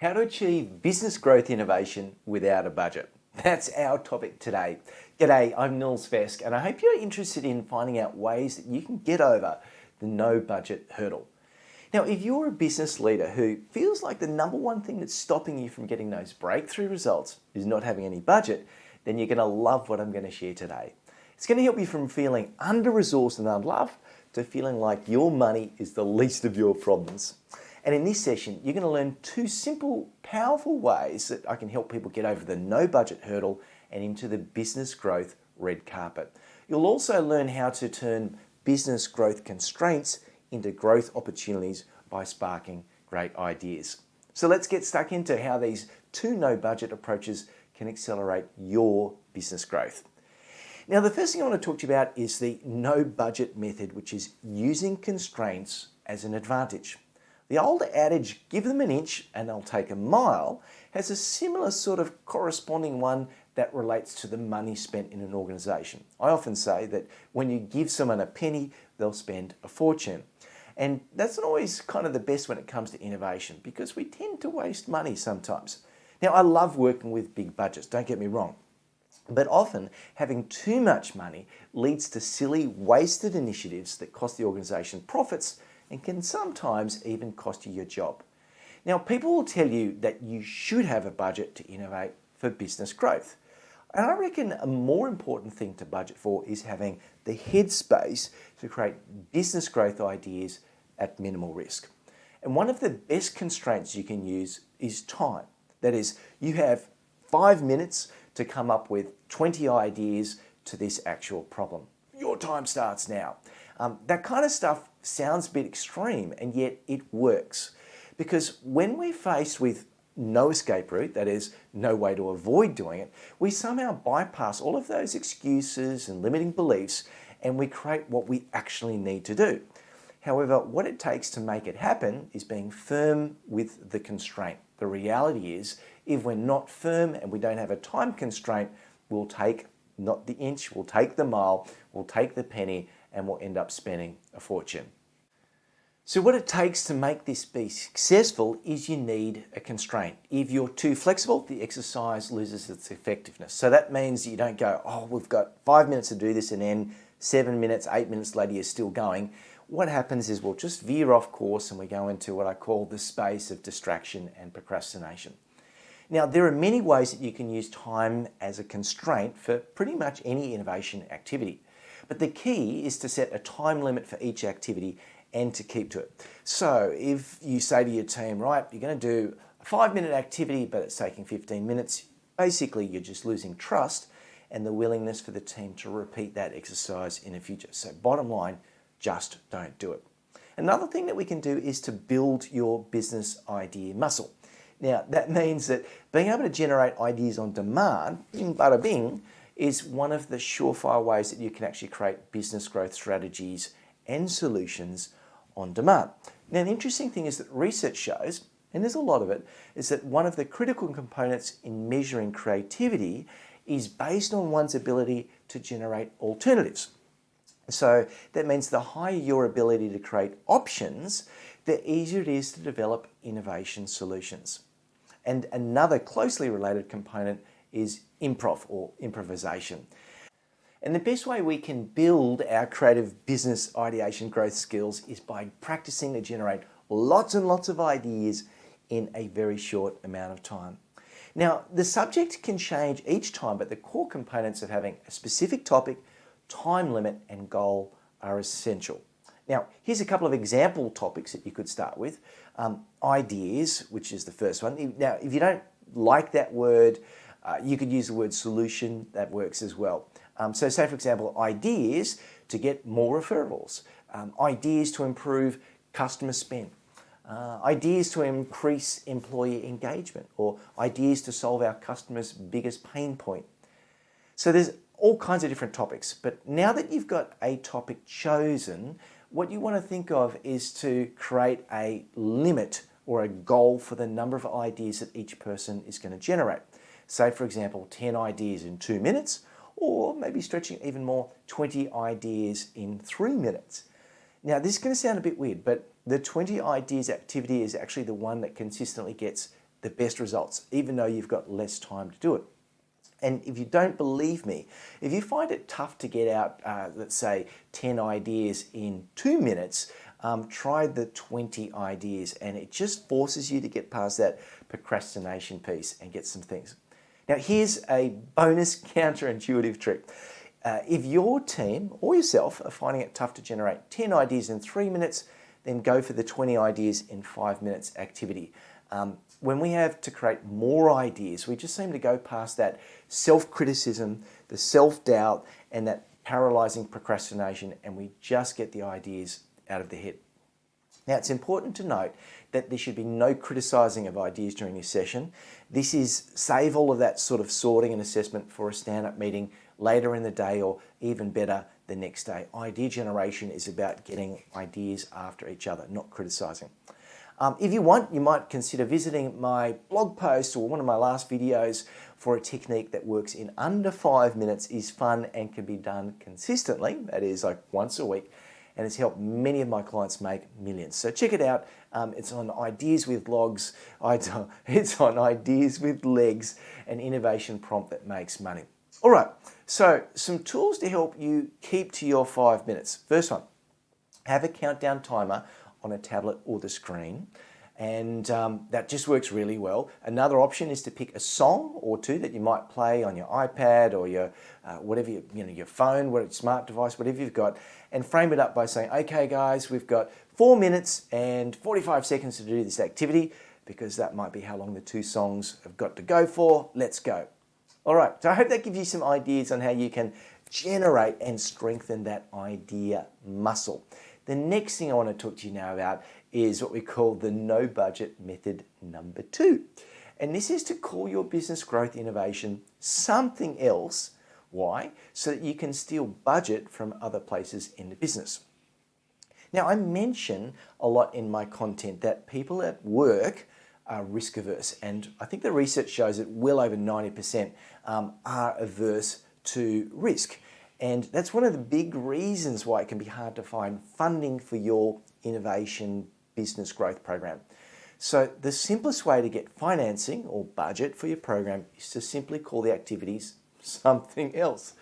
How to achieve business growth innovation without a budget. That's our topic today. G'day, I'm Nils Vesk, and I hope you're interested in finding out ways that you can get over the no budget hurdle. Now, if you're a business leader who feels like the number one thing that's stopping you from getting those breakthrough results is not having any budget, then you're going to love what I'm going to share today. It's going to help you from feeling under-resourced and unloved to feeling like your money is the least of your problems. And in this session, you're going to learn two simple, powerful ways that I can help people get over the no budget hurdle and into the business growth red carpet. You'll also learn how to turn business growth constraints into growth opportunities by sparking great ideas. So let's get stuck into how these two no budget approaches can accelerate your business growth. Now, the first thing I want to talk to you about is the no budget method, which is using constraints as an advantage. The old adage, give them an inch and they'll take a mile, has a similar sort of corresponding one that relates to the money spent in an organisation. I often say that when you give someone a penny, they'll spend a fortune. And that's not always kind of the best when it comes to innovation because we tend to waste money sometimes. Now, I love working with big budgets, don't get me wrong. But often having too much money leads to silly, wasted initiatives that cost the organisation profits and can sometimes even cost you your job. Now, people will tell you that you should have a budget to innovate for business growth. And I reckon a more important thing to budget for is having the headspace to create business growth ideas at minimal risk. And one of the best constraints you can use is time. That is, you have 5 minutes to come up with 20 ideas to this actual problem. Your time starts now. That kind of stuff sounds a bit extreme, and yet it works. Because when we're faced with no escape route, that is, no way to avoid doing it, we somehow bypass all of those excuses and limiting beliefs, and we create what we actually need to do. However, what it takes to make it happen is being firm with the constraint. The reality is, if we're not firm and we don't have a time constraint, we'll take not the inch, we'll take the mile, we'll take the penny, and we'll end up spending a fortune. So what it takes to make this be successful is you need a constraint. If you're too flexible, the exercise loses its effectiveness. So that means you don't go, oh, we've got 5 minutes to do this, and then 7 minutes, 8 minutes later, you're still going. What happens is we'll just veer off course and we go into what I call the space of distraction and procrastination. Now, there are many ways that you can use time as a constraint for pretty much any innovation activity. But the key is to set a time limit for each activity and to keep to it. So if you say to your team, right, you're going to do a 5-minute activity, but it's taking 15 minutes, basically you're just losing trust and the willingness for the team to repeat that exercise in the future. So bottom line, just don't do it. Another thing that we can do is to build your business idea muscle. Now, that means that being able to generate ideas on demand, bing bada bing, is one of the surefire ways that you can actually create business growth strategies and solutions on demand. Now, the interesting thing is that research shows, and there's a lot of it, is that one of the critical components in measuring creativity is based on one's ability to generate alternatives. So that means the higher your ability to create options, the easier it is to develop innovation solutions. And another closely related component is improv or improvisation. And the best way we can build our creative business ideation growth skills is by practicing to generate lots and lots of ideas in a very short amount of time. Now, the subject can change each time, but the core components of having a specific topic, time limit, and goal are essential. Now, here's a couple of example topics that you could start with. Ideas, which is the first one. Now, if you don't like that word, you could use the word solution, that works as well. So say, for example, ideas to get more referrals, ideas to improve customer spend, ideas to increase employee engagement, or ideas to solve our customers' biggest pain point. So there's all kinds of different topics, but now that you've got a topic chosen, what you want to think of is to create a limit or a goal for the number of ideas that each person is going to generate. Say, for example, 10 ideas in 2 minutes, or maybe stretching even more, 20 ideas in 3 minutes. Now, this is going to sound a bit weird, but the 20 ideas activity is actually the one that consistently gets the best results, even though you've got less time to do it. And if you don't believe me, if you find it tough to get out, let's say, 10 ideas in 2 minutes, try the 20 ideas, and it just forces you to get past that procrastination piece and get some things. Now, here's a bonus counterintuitive trick. If your team or yourself are finding it tough to generate 10 ideas in 3 minutes, then go for the 20 ideas in 5 minutes activity. When we have to create more ideas, we just seem to go past that self-criticism, the self-doubt, and that paralyzing procrastination, and we just get the ideas out of the head. Now, it's important to note that there should be no criticizing of ideas during this session. This is save all of that sort of sorting and assessment for a stand-up meeting later in the day, or even better, the next day. Idea generation is about getting ideas after each other, not criticizing. If you want, you might consider visiting my blog post or one of my last videos for a technique that works in under 5 minutes, is fun and can be done consistently, that is like once a week, and it's helped many of my clients make millions. So check it out. It's on Ideas with Logs. It's on Ideas with Legs, an innovation prompt that makes money. All right, so some tools to help you keep to your 5 minutes. First one, have a countdown timer on a tablet or the screen, and that just works really well. Another option is to pick a song or two that you might play on your iPad or your whatever your phone, whatever smart device, whatever you've got, and frame it up by saying, "Okay, guys, we've got 4 minutes and 45 seconds to do this activity," because that might be how long the two songs have got to go for. Let's go. All right, so I hope that gives you some ideas on how you can generate and strengthen that idea muscle. The next thing I want to talk to you now about is what we call the no budget method number 2. And this is to call your business growth innovation something else. Why? So that you can steal budget from other places in the business. Now, I mention a lot in my content that people at work are risk averse, and I think the research shows that well over 90% are averse to risk. And that's one of the big reasons why it can be hard to find funding for your innovation business growth program. So the simplest way to get financing or budget for your program is to simply call the activities something else.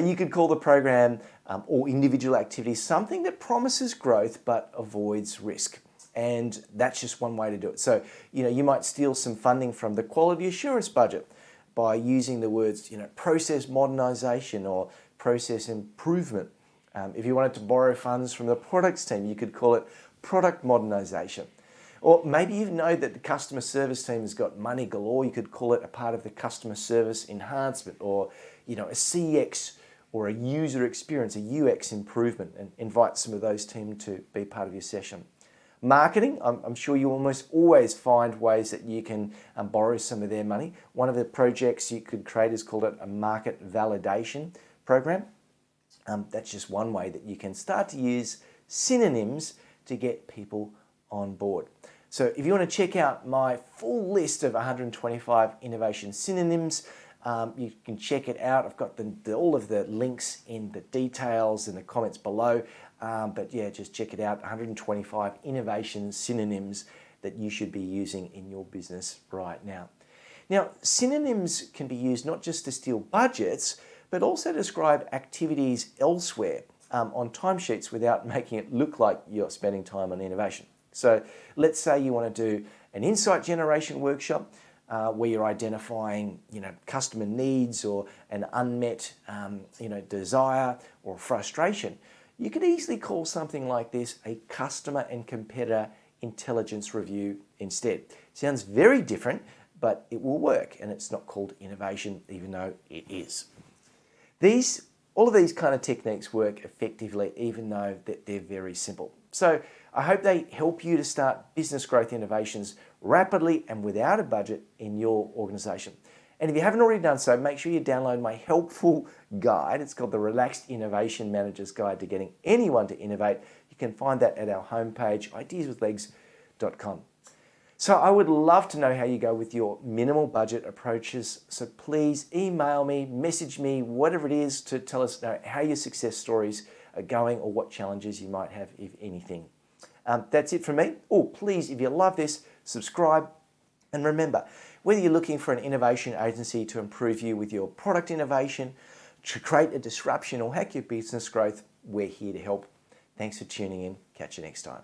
You could call the program or individual activities something that promises growth but avoids risk. And that's just one way to do it. So, you might steal some funding from the quality assurance budget by using the words, process modernization or process improvement. If you wanted to borrow funds from the products team, you could call it product modernization. Or maybe you know that the customer service team has got money galore. You could call it a part of the customer service enhancement, or a CX or a user experience, a UX improvement, and invite some of those teams to be part of your session. Marketing, I'm sure you almost always find ways that you can borrow some of their money. One of the projects you could create is called a market validation program. That's just one way that you can start to use synonyms to get people on board. So if you want to check out my full list of 125 innovation synonyms, you can check it out. I've got all of the links in the details in the comments below. But yeah, just check it out. 125 innovation synonyms that you should be using in your business right now. Now, synonyms can be used not just to steal budgets, but also to describe activities elsewhere on timesheets without making it look like you're spending time on innovation. So let's say you want to do an insight generation workshop where you're identifying, customer needs or an unmet, desire or frustration. You could easily call something like this a customer and competitor intelligence review instead. Sounds very different, but it will work, and it's not called innovation, even though it is. All of these kind of techniques work effectively, even though that they're very simple. So I hope they help you to start business growth innovations rapidly and without a budget in your organization. And if you haven't already done so, make sure you download my helpful guide. It's called the Relaxed Innovation Manager's Guide to Getting Anyone to Innovate. You can find that at our homepage, ideaswithlegs.com. So I would love to know how you go with your minimal budget approaches. So please email me, message me, whatever it is, to tell us how your success stories are going or what challenges you might have, if anything. That's it from me. Oh, please, if you love this, subscribe, And remember, whether you're looking for an innovation agency to improve you with your product innovation, to create a disruption or hack your business growth, we're here to help. Thanks for tuning in. Catch you next time.